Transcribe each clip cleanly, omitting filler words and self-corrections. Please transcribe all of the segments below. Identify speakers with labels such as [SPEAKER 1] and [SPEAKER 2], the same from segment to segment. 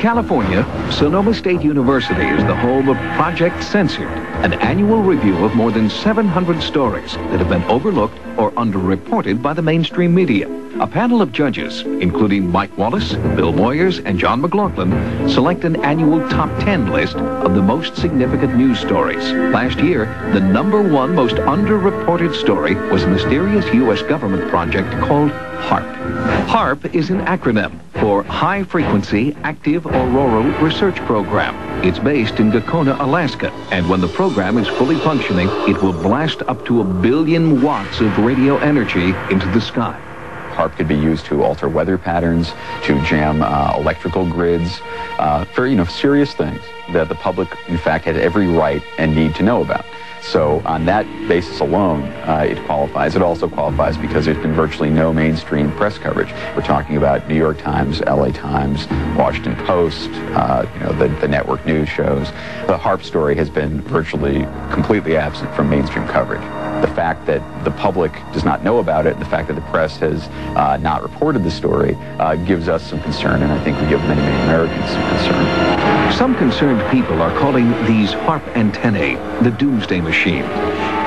[SPEAKER 1] In California, Sonoma State University is the home of Project Censored, an annual review of more than 700 stories that have been overlooked or underreported by the mainstream media. A panel of judges, including Mike Wallace, Bill Moyers, and John McLaughlin, select an annual top 10 list of the most significant news stories. Last year, the #1 most underreported story was a mysterious U.S. government project called HAARP. HAARP is an acronym for High Frequency Active Auroral Research Program. It's based in Gakona, Alaska, and when the program is fully functioning, it will blast up to 1 billion watts of radio energy into the sky.
[SPEAKER 2] HAARP could be used to alter weather patterns, to jam electrical grids, for serious things that the public, in fact, had every right and need to know about. So on that basis alone, it qualifies. It also qualifies because there's been virtually no mainstream press coverage. We're talking about New York Times, LA Times, Washington Post, the network news shows. The HAARP story has been virtually completely absent from mainstream coverage. The fact that the public does not know about it, the fact that the press has not reported the story, gives us some concern, and I think we give many, many Americans some concern.
[SPEAKER 1] Some concerned people are calling these HAARP antennae the doomsday machine.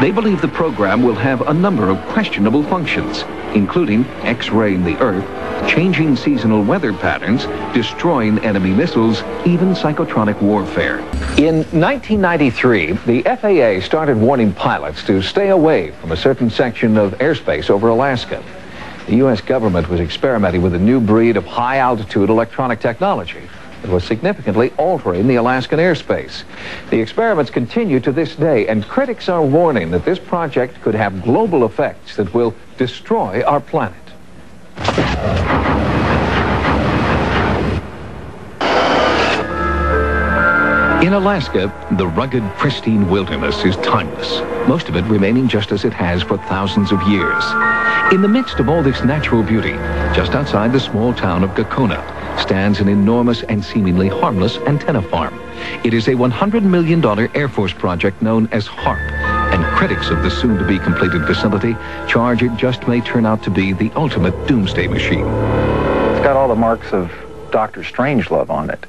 [SPEAKER 1] They believe the program will have a number of questionable functions, including X-raying the Earth, changing seasonal weather patterns, destroying enemy missiles, even psychotronic warfare. In 1993, the FAA started warning pilots to stay away from a certain section of airspace over Alaska. The U.S. government was experimenting with a new breed of high-altitude electronic technology that was significantly altering the Alaskan airspace. The experiments continue to this day, and critics are warning that this project could have global effects that will destroy our planet. In Alaska, the rugged, pristine wilderness is timeless, most of it remaining just as it has for thousands of years. In the midst of all this natural beauty, just outside the small town of Gakona, stands an enormous and seemingly harmless antenna farm. It is a $100 million Air Force project known as HAARP, and critics of the soon-to-be completed facility charge it just may turn out to be the ultimate doomsday machine.
[SPEAKER 3] It's got all the marks of Dr. Strangelove on it.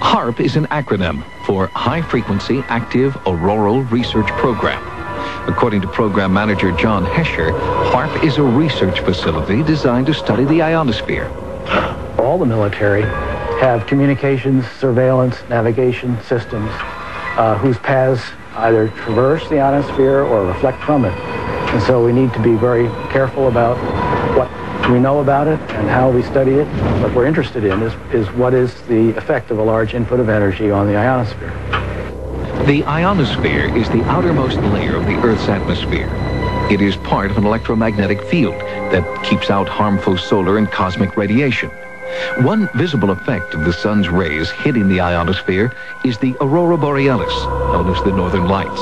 [SPEAKER 1] HAARP is an acronym for High Frequency Active Auroral Research Program. According to program manager John Hesher, HAARP is a research facility designed to study the ionosphere.
[SPEAKER 4] All the military have communications, surveillance, navigation systems whose paths either traverse the ionosphere or reflect from it. And so we need to be very careful about what we know about it and how we study it. What we're interested in is what is the effect of a large input of energy on the ionosphere.
[SPEAKER 1] The ionosphere is the outermost layer of the Earth's atmosphere. It is part of an electromagnetic field that keeps out harmful solar and cosmic radiation. One visible effect of the sun's rays hitting the ionosphere is the aurora borealis, known as the northern lights.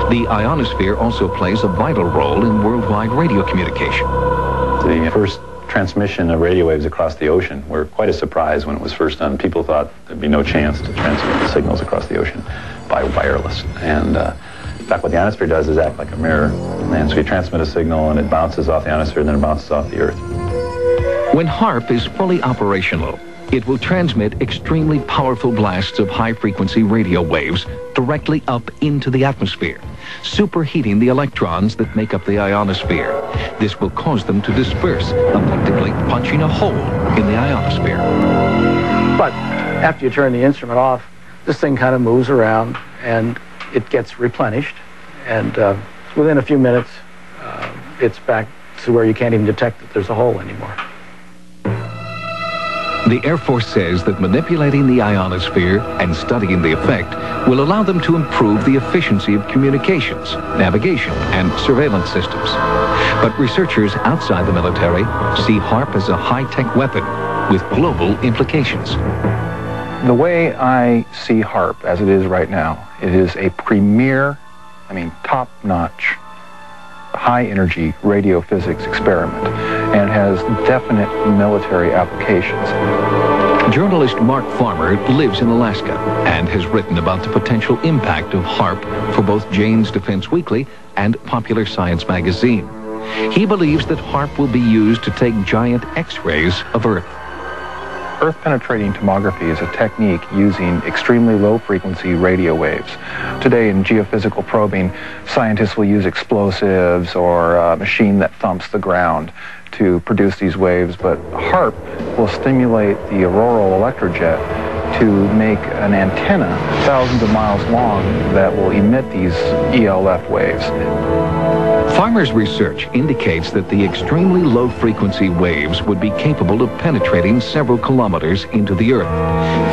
[SPEAKER 1] The ionosphere also plays a vital role in worldwide radio communication.
[SPEAKER 5] The first transmission of radio waves across the ocean were quite a surprise when it was first done. People thought there'd be no chance to transmit the signals across the ocean by wireless. And in fact, what the ionosphere does is act like a mirror. And so you transmit a signal and it bounces off the ionosphere and then it bounces off the Earth.
[SPEAKER 1] When HAARP is fully operational, it will transmit extremely powerful blasts of high-frequency radio waves directly up into the atmosphere, superheating the electrons that make up the ionosphere. This will cause them to disperse, effectively punching a hole in the ionosphere.
[SPEAKER 4] But after you turn the instrument off, this thing kind of moves around and it gets replenished, and within a few minutes, it's back to where you can't even detect that there's a hole anymore.
[SPEAKER 1] The Air Force says that manipulating the ionosphere and studying the effect will allow them to improve the efficiency of communications, navigation, and surveillance systems. But researchers outside the military see HAARP as a high-tech weapon with global implications.
[SPEAKER 3] The way I see HAARP as it is right now, it is a premier, top-notch, high-energy radio physics experiment and has definite military applications.
[SPEAKER 1] Journalist Mark Farmer lives in Alaska and has written about the potential impact of HAARP for both Jane's Defense Weekly and Popular Science magazine. He believes that HAARP will be used to take giant X-rays of Earth.
[SPEAKER 3] Earth-penetrating tomography is a technique using extremely low-frequency radio waves. Today in geophysical probing, scientists will use explosives or a machine that thumps the ground to produce these waves, but HAARP will stimulate the auroral electrojet to make an antenna thousands of miles long that will emit these ELF waves.
[SPEAKER 1] Farmer's research indicates that the extremely low-frequency waves would be capable of penetrating several kilometers into the Earth,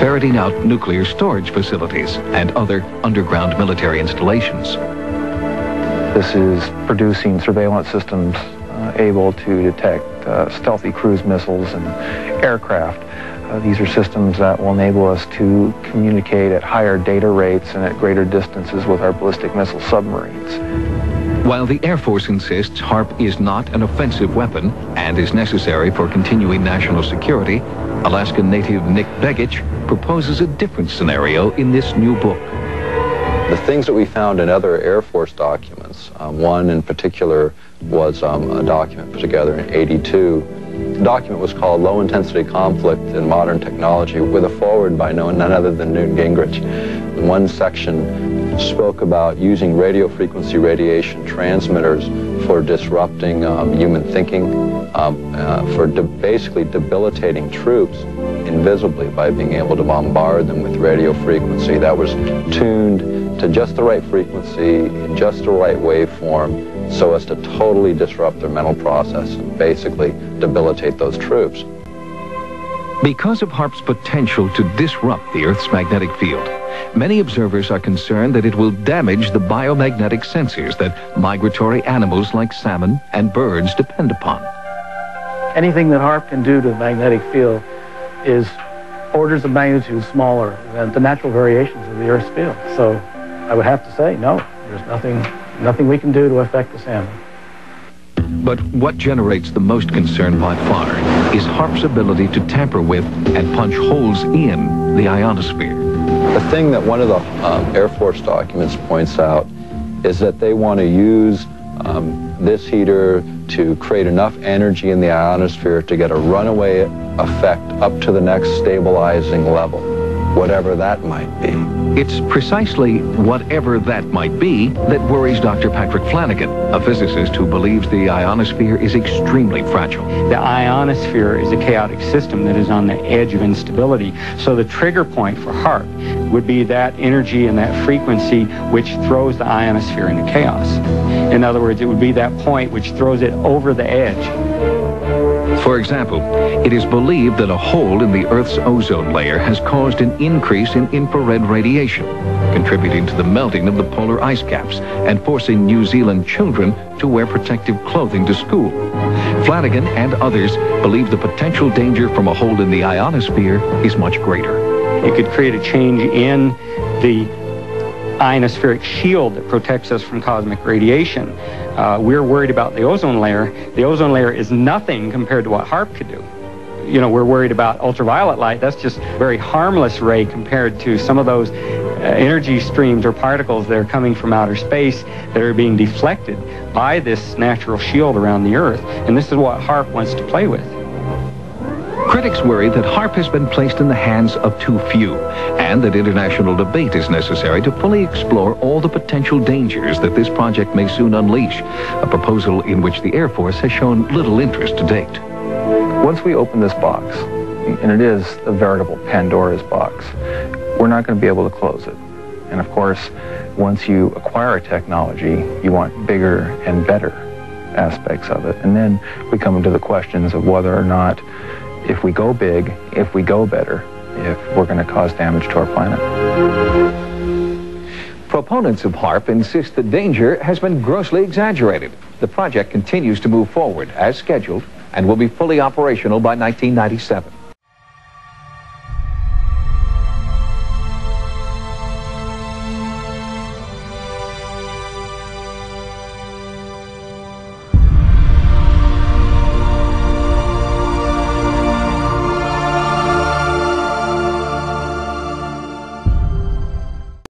[SPEAKER 1] ferreting out nuclear storage facilities and other underground military installations.
[SPEAKER 3] This is producing surveillance systems able to detect stealthy cruise missiles and aircraft. These are systems that will enable us to communicate at higher data rates and at greater distances with our ballistic missile submarines.
[SPEAKER 1] While the Air Force insists HAARP is not an offensive weapon and is necessary for continuing national security, Alaska native Nick Begich proposes a different scenario in this new book.
[SPEAKER 6] The things that we found in other Air Force documents, one in particular was a document put together in '82. The document was called Low Intensity Conflict in Modern Technology, with a foreword by none other than Newt Gingrich. One section spoke about using radio frequency radiation transmitters for disrupting human thinking, for basically debilitating troops invisibly by being able to bombard them with radio frequency that was tuned to just the right frequency, in just the right waveform, so as to totally disrupt their mental process and basically debilitate those troops.
[SPEAKER 1] Because of HAARP's potential to disrupt the Earth's magnetic field, many observers are concerned that it will damage the biomagnetic sensors that migratory animals like salmon and birds depend upon.
[SPEAKER 4] Anything that HAARP can do to the magnetic field is orders of magnitude smaller than the natural variations of the Earth's field. So I would have to say, no, there's nothing we can do to affect the salmon.
[SPEAKER 1] But what generates the most concern by far is HAARP's ability to tamper with and punch holes in the ionosphere.
[SPEAKER 6] The thing that one of the Air Force documents points out is that they want to use this heater to create enough energy in the ionosphere to get a runaway effect up to the next stabilizing level, whatever that might be.
[SPEAKER 1] It's precisely whatever that might be that worries Dr. Patrick Flanagan, a physicist who believes the ionosphere is extremely fragile.
[SPEAKER 7] The ionosphere is a chaotic system that is on the edge of instability. So the trigger point for HAARP would be that energy and that frequency which throws the ionosphere into chaos. In other words, it would be that point which throws it over the edge.
[SPEAKER 1] For example, it is believed that a hole in the Earth's ozone layer has caused an increase in infrared radiation, contributing to the melting of the polar ice caps and forcing New Zealand children to wear protective clothing to school. Flanagan and others believe the potential danger from a hole in the ionosphere is much greater.
[SPEAKER 7] It could create a change in the ionospheric shield that protects us from cosmic radiation. We're worried about the ozone layer. The ozone layer is nothing compared to what HAARP could do. You know, we're worried about ultraviolet light. That's just a very harmless ray compared to some of those energy streams or particles that are coming from outer space that are being deflected by this natural shield around the Earth. And this is what HAARP wants to play with.
[SPEAKER 1] Critics worry that HAARP has been placed in the hands of too few, and that international debate is necessary to fully explore all the potential dangers that this project may soon unleash, a proposal in which the Air Force has shown little interest to date.
[SPEAKER 3] Once we open this box, and it is a veritable Pandora's box, we're not going to be able to close it. And of course, once you acquire a technology, you want bigger and better aspects of it. And then we come into the questions of whether or not, if we go big, if we go better, if we're going to cause damage to our planet.
[SPEAKER 1] Proponents of HAARP insist the danger has been grossly exaggerated. The project continues to move forward as scheduled and will be fully operational by 1997.